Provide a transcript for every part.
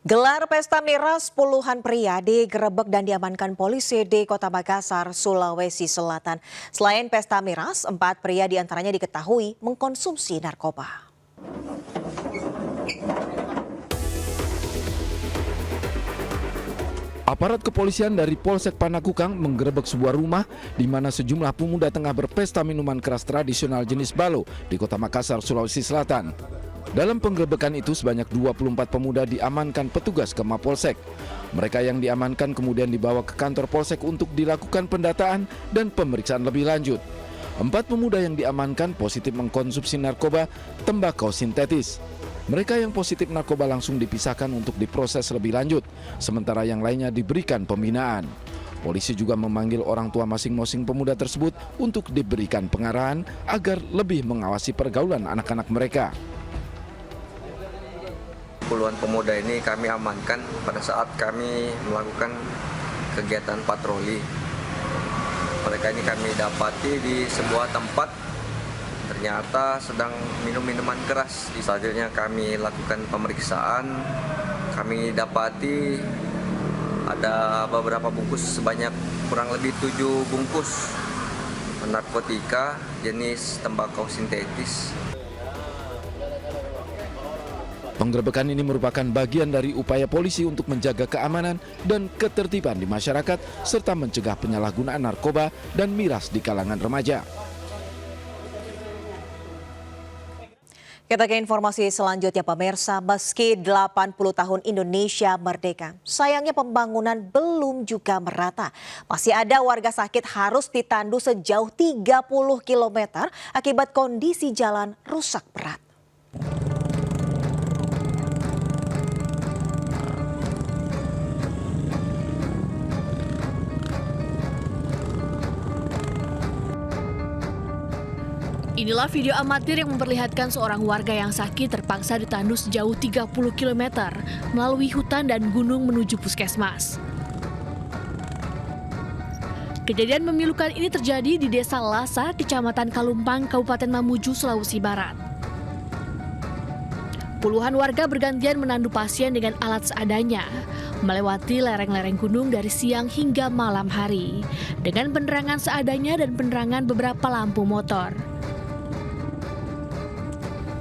Gelar pesta miras puluhan pria digerebek dan diamankan polisi di Kota Makassar, Sulawesi Selatan. Selain pesta miras, 4 pria diantaranya diketahui mengkonsumsi narkoba. Aparat kepolisian dari Polsek Panakukang menggerebek sebuah rumah di mana sejumlah pemuda tengah berpesta minuman keras tradisional jenis balo di Kota Makassar, Sulawesi Selatan. Dalam penggerebekan itu sebanyak 24 pemuda diamankan petugas ke Mapolsek. Mereka yang diamankan kemudian dibawa ke kantor Polsek untuk dilakukan pendataan dan pemeriksaan lebih lanjut. 4 pemuda yang diamankan positif mengkonsumsi narkoba tembakau sintetis. Mereka yang positif narkoba langsung dipisahkan untuk diproses lebih lanjut, sementara yang lainnya diberikan pembinaan. Polisi juga memanggil orang tua masing-masing pemuda tersebut untuk diberikan pengarahan agar lebih mengawasi pergaulan anak-anak mereka. Puluhan pemuda ini kami amankan pada saat kami melakukan kegiatan patroli. Mereka ini kami dapati di sebuah tempat, ternyata sedang minum minuman keras. Selanjutnya kami lakukan pemeriksaan, kami dapati ada beberapa bungkus sebanyak kurang lebih 7 bungkus narkotika jenis tembakau sintetis. Penggerebekan ini merupakan bagian dari upaya polisi untuk menjaga keamanan dan ketertiban di masyarakat serta mencegah penyalahgunaan narkoba dan miras di kalangan remaja. Kita ke informasi selanjutnya, pemirsa. Meski 80 tahun Indonesia merdeka, sayangnya pembangunan belum juga merata. Masih ada warga sakit harus ditandu sejauh 30 km akibat kondisi jalan rusak berat. Inilah video amatir yang memperlihatkan seorang warga yang sakit terpaksa ditandu sejauh 30 km melalui hutan dan gunung menuju puskesmas. Kejadian memilukan ini terjadi di Desa Lasa, Kecamatan Kalumpang, Kabupaten Mamuju, Sulawesi Barat. Puluhan warga bergantian menandu pasien dengan alat seadanya, melewati lereng-lereng gunung dari siang hingga malam hari, dengan penerangan seadanya dan penerangan beberapa lampu motor.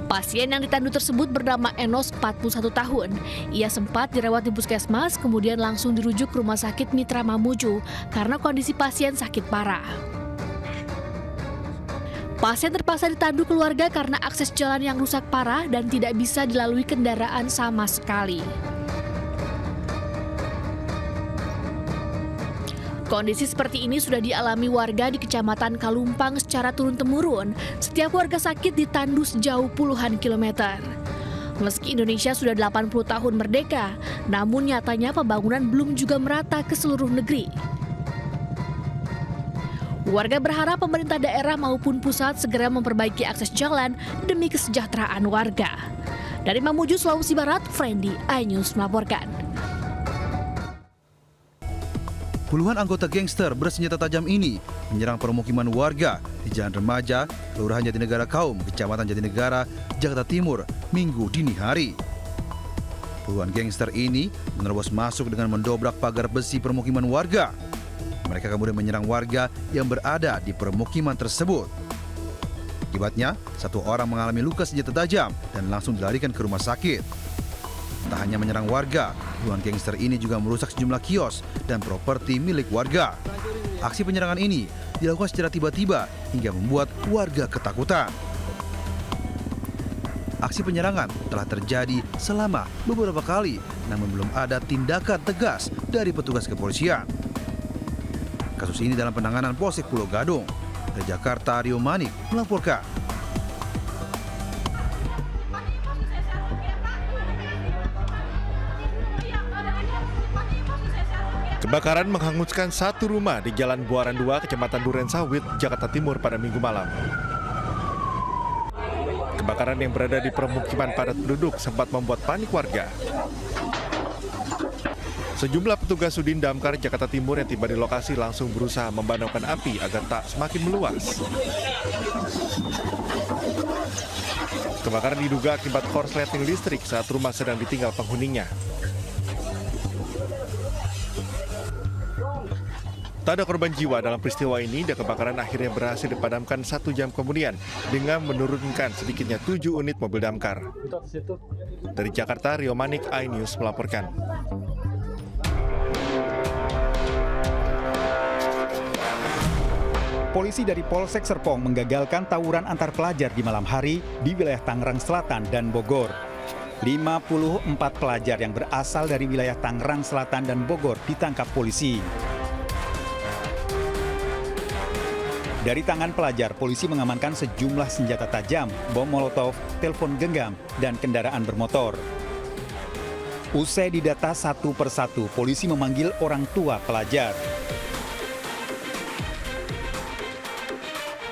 Pasien yang ditandu tersebut bernama Enos, 41 tahun. Ia sempat dirawat di puskesmas, kemudian langsung dirujuk ke Rumah Sakit Mitra Mamuju karena kondisi pasien sakit parah. Pasien terpaksa ditandu keluarga karena akses jalan yang rusak parah dan tidak bisa dilalui kendaraan sama sekali. Kondisi seperti ini sudah dialami warga di Kecamatan Kalumpang secara turun-temurun. Setiap warga sakit ditandu sejauh puluhan kilometer. Meski Indonesia sudah 80 tahun merdeka, namun nyatanya pembangunan belum juga merata ke seluruh negeri. Warga berharap pemerintah daerah maupun pusat segera memperbaiki akses jalan demi kesejahteraan warga. Dari Mamuju, Sulawesi Barat, Friendly iNews melaporkan. Puluhan anggota gangster bersenjata tajam ini menyerang permukiman warga di Jalan Remaja, Kelurahan Jatinegara Kaum, Kecamatan Jatinegara, Jakarta Timur, Minggu dini hari. Puluhan gangster ini menerobos masuk dengan mendobrak pagar besi permukiman warga. Mereka kemudian menyerang warga yang berada di permukiman tersebut. Akibatnya, 1 orang mengalami luka senjata tajam dan langsung dilarikan ke rumah sakit. Tak hanya menyerang warga, puluhan gangster ini juga merusak sejumlah kios dan properti milik warga. Aksi penyerangan ini dilakukan secara tiba-tiba hingga membuat warga ketakutan. Aksi penyerangan telah terjadi selama beberapa kali, namun belum ada tindakan tegas dari petugas kepolisian. Kasus ini dalam penanganan Polsek Pulau Gadung. Dari Jakarta, Rio Manik melaporkan. Kebakaran menghanguskan 1 rumah di Jalan Buaran 2, Kecamatan Duren Sawit, Jakarta Timur pada Minggu malam. Kebakaran yang berada di permukiman padat penduduk sempat membuat panik warga. Sejumlah petugas Sudin Damkar Jakarta Timur yang tiba di lokasi langsung berusaha memadamkan api agar tak semakin meluas. Kebakaran diduga akibat korsleting listrik saat rumah sedang ditinggal penghuninya. Tak ada korban jiwa dalam peristiwa ini dan kebakaran akhirnya berhasil dipadamkan 1 jam kemudian dengan menurunkan sedikitnya 7 unit mobil damkar. Dari Jakarta, Rio Manik, iNews melaporkan. Polisi dari Polsek Serpong menggagalkan tawuran antar pelajar di malam hari di wilayah Tangerang Selatan dan Bogor. 54 pelajar yang berasal dari wilayah Tangerang Selatan dan Bogor ditangkap polisi. Dari tangan pelajar, polisi mengamankan sejumlah senjata tajam, bom molotov, telepon genggam, dan kendaraan bermotor. Usai didata satu persatu, polisi memanggil orang tua pelajar.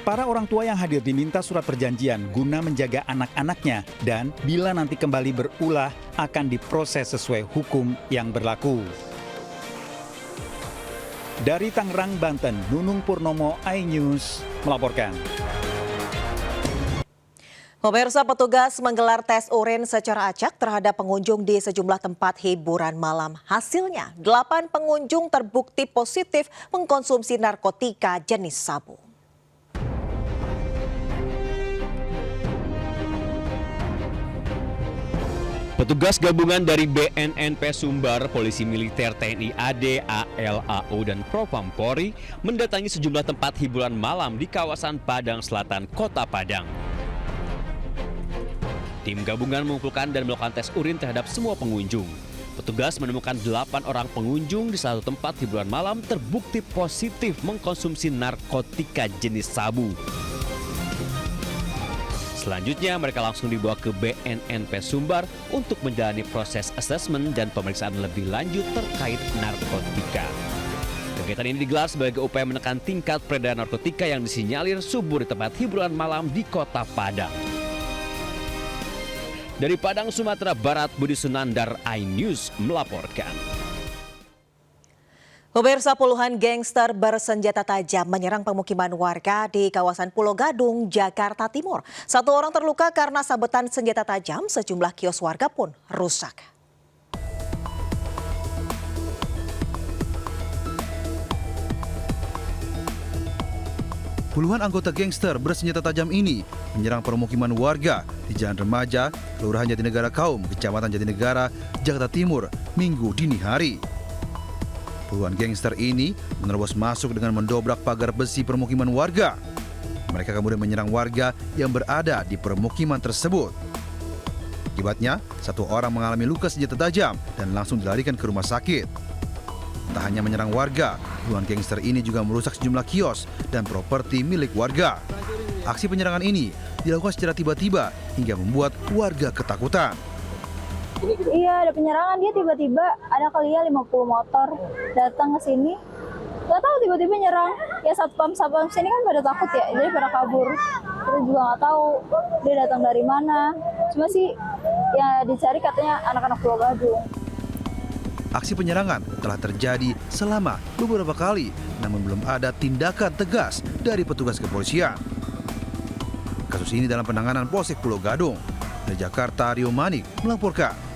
Para orang tua yang hadir diminta surat perjanjian guna menjaga anak-anaknya dan bila nanti kembali berulah akan diproses sesuai hukum yang berlaku. Dari Tangerang, Banten, Nunung Purnomo, iNews melaporkan. Pemirsa, petugas menggelar tes urin secara acak terhadap pengunjung di sejumlah tempat hiburan malam. Hasilnya, 8 pengunjung terbukti positif mengkonsumsi narkotika jenis sabu. Petugas gabungan dari BNNP Sumbar, Polisi Militer TNI AD, AL, AU, dan Propam Polri mendatangi sejumlah tempat hiburan malam di kawasan Padang Selatan, Kota Padang. Tim gabungan mengumpulkan dan melakukan tes urin terhadap semua pengunjung. Petugas menemukan 8 orang pengunjung di satu tempat hiburan malam terbukti positif mengkonsumsi narkotika jenis sabu. Selanjutnya mereka langsung dibawa ke BNNP Sumbar untuk menjalani proses asesmen dan pemeriksaan lebih lanjut terkait narkotika. Kegiatan ini digelar sebagai upaya menekan tingkat peredaran narkotika yang disinyalir subur di tempat hiburan malam di Kota Padang. Dari Padang, Sumatera Barat, Budi Sunandar, iNews melaporkan. Pemirsa, puluhan gangster bersenjata tajam menyerang pemukiman warga di kawasan Pulau Gadung, Jakarta Timur. 1 orang terluka karena sabetan senjata tajam, sejumlah kios warga pun rusak. Puluhan anggota gangster bersenjata tajam ini menyerang permukiman warga di Jalan Remaja, Kelurahan Jatinegara Kaum, Kecamatan Jatinegara, Jakarta Timur, Minggu dini hari. Puluhan gangster ini menerobos masuk dengan mendobrak pagar besi permukiman warga. Mereka kemudian menyerang warga yang berada di permukiman tersebut. Akibatnya, 1 orang mengalami luka senjata tajam dan langsung dilarikan ke rumah sakit. Tak hanya menyerang warga, puluhan gangster ini juga merusak sejumlah kios dan properti milik warga. Aksi penyerangan ini dilakukan secara tiba-tiba hingga membuat warga ketakutan. Iya, ada penyerangan, dia tiba-tiba ada kali ya 50 motor datang ke sini. Gak tahu tiba-tiba nyerang. Ya satpam sini kan pada takut ya, jadi pada kabur. Kita juga nggak tahu dia datang dari mana. Cuma sih ya dicari katanya anak-anak Pulau Gadung. Aksi penyerangan telah terjadi selama beberapa kali, namun belum ada tindakan tegas dari petugas kepolisian. Kasus ini dalam penanganan Polsek Pulau Gadung. Dari Jakarta, Rio Manik melaporkan.